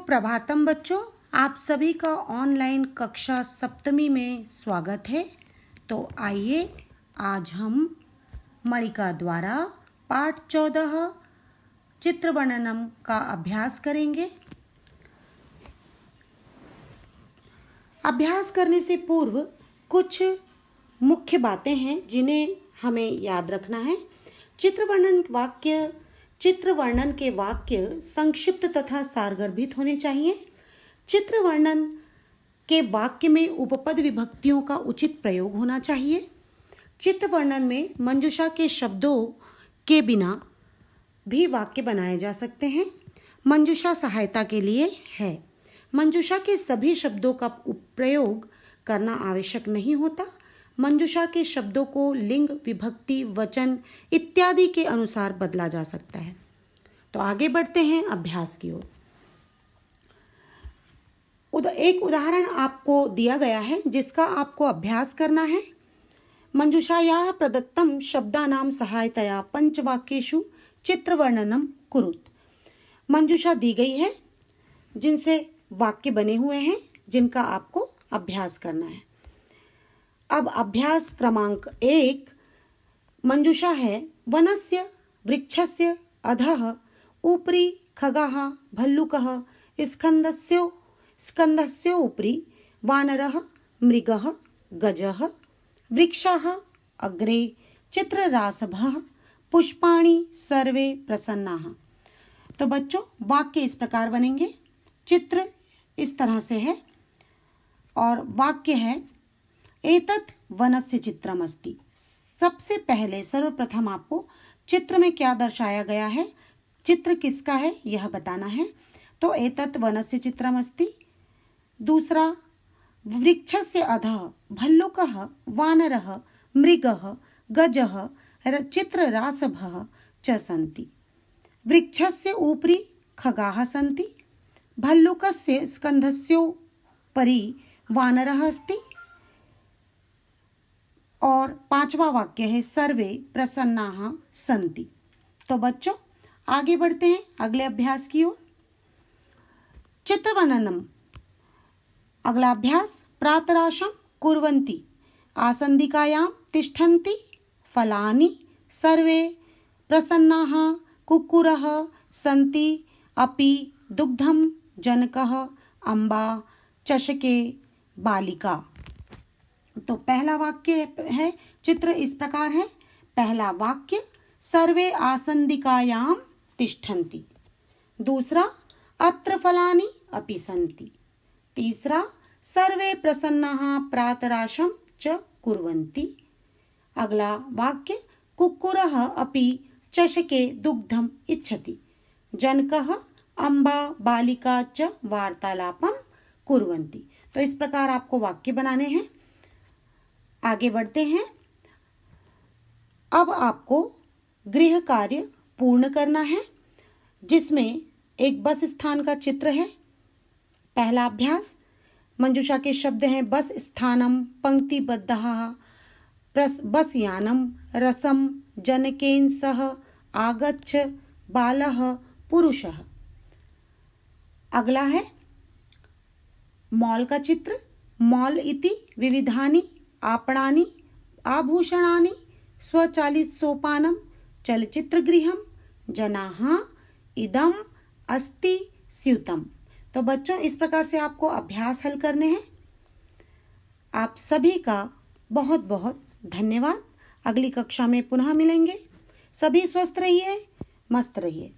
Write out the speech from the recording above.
सुप्रभातम बच्चों, आप सभी का ऑनलाइन कक्षा सप्तमी में स्वागत है। तो आइए आज हम मणिका द्वारा पाठ 14 चित्र वर्णनम का अभ्यास करेंगे। अभ्यास करने से पूर्व कुछ मुख्य बातें हैं जिन्हें हमें याद रखना है। चित्र वर्णन के वाक्य संक्षिप्त तथा सारगर्भित होने चाहिए। चित्र वर्णन के वाक्य में उपपद विभक्तियों का उचित प्रयोग होना चाहिए। चित्र वर्णन में मंजूषा के शब्दों के बिना भी वाक्य बनाए जा सकते हैं। मंजूषा सहायता के लिए है। मंजूषा के सभी शब्दों का प्रयोग करना आवश्यक नहीं होता। मंजूषा के शब्दों को लिंग, विभक्ति, वचन इत्यादि के अनुसार बदला जा सकता है। तो आगे बढ़ते हैं अभ्यास की ओर। एक उदाहरण आपको दिया गया है जिसका आपको अभ्यास करना है। मंजूषायाः प्रदत्तं शब्दानां सहायतया पंचवाक्येषु चित्रवर्णनम कुरुत। मंजूषा दी गई है जिनसे वाक्य बने हुए हैं जिनका आपको अभ्यास करना है। अब अभ्यास क्रमांक 1 मंजूषा है। वनस्य वृक्षस्य अधः उपरि खगाः भल्लुकः स्कंदस्य उपरि वानरः मृगः गजः वृक्षाः अग्रे चित्ररासभः पुष्पाणि सर्वे प्रसन्नाः। तो बच्चों वाक्य इस प्रकार बनेंगे। चित्र इस तरह से है और वाक्य है एतत् वनस्य चित्रमस्ति। सबसे पहले सर्वप्रथम आपको चित्र में क्या दर्शाया गया है, चित्र किसका है यह बताना है। तो एतत् वनस्य चित्रमस्ति। दूसरा वृक्षस्य अधः भल्लुकः वानरः मृगः गजः चित्ररासभः च सन्ति। वृक्षस्य उपरि खगाः सन्ति। भल्लुकस्य स्कंधस्योपरि वानरः अस्ति। और पांचवा वाक्य है सर्वे प्रसन्नाः सन्ति। तो बच्चों आगे बढ़ते हैं अगले अभ्यास की ओर। चित्रवर्णनम। अगला अभ्यास प्रातराशं कुर्वन्ति आसन्दिकायां तिष्ठन्ति फलानि सर्वे प्रसन्नाः कुक्कुरः सन्ति अपि दुग्धं जनकः अम्बा चषके बालिका। तो पहला वाक्य है, चित्र इस प्रकार है। पहला वाक्य सर्वे आसन्दिकायां तिष्ठन्ति। दूसरा अत्र फलानि अपि सन्ति। तीसरा सर्वे प्रसन्नाः प्रातराशं च कुर्वन्ति। अगला वाक्य कुक्कुरः अपि चषके दुग्धम् इच्छति। जनकः अम्बा बालिका च वार्तालापं कुर्वन्ति। तो इस प्रकार आपको वाक्य बनाने हैं। आगे बढ़ते हैं। अब आपको गृह कार्य पूर्ण करना है जिसमें एक बस स्थान का चित्र है। पहला अभ्यास मंजूषा के शब्द हैं बस स्थानम पंक्तिबद्धः बस यानम रसम जनकेन सह आगच्छ बालः पुरुषः। अगला है मॉल का चित्र। मॉल इति विविधानि आपणानि आभूषणानि स्वचालित सोपानम चलचित्रगृहम जनाः इदम अस्ति स्यूतम। तो बच्चों इस प्रकार से आपको अभ्यास हल करने हैं। आप सभी का बहुत बहुत धन्यवाद। अगली कक्षा में पुनः मिलेंगे। सभी स्वस्थ रहिए, मस्त रहिए।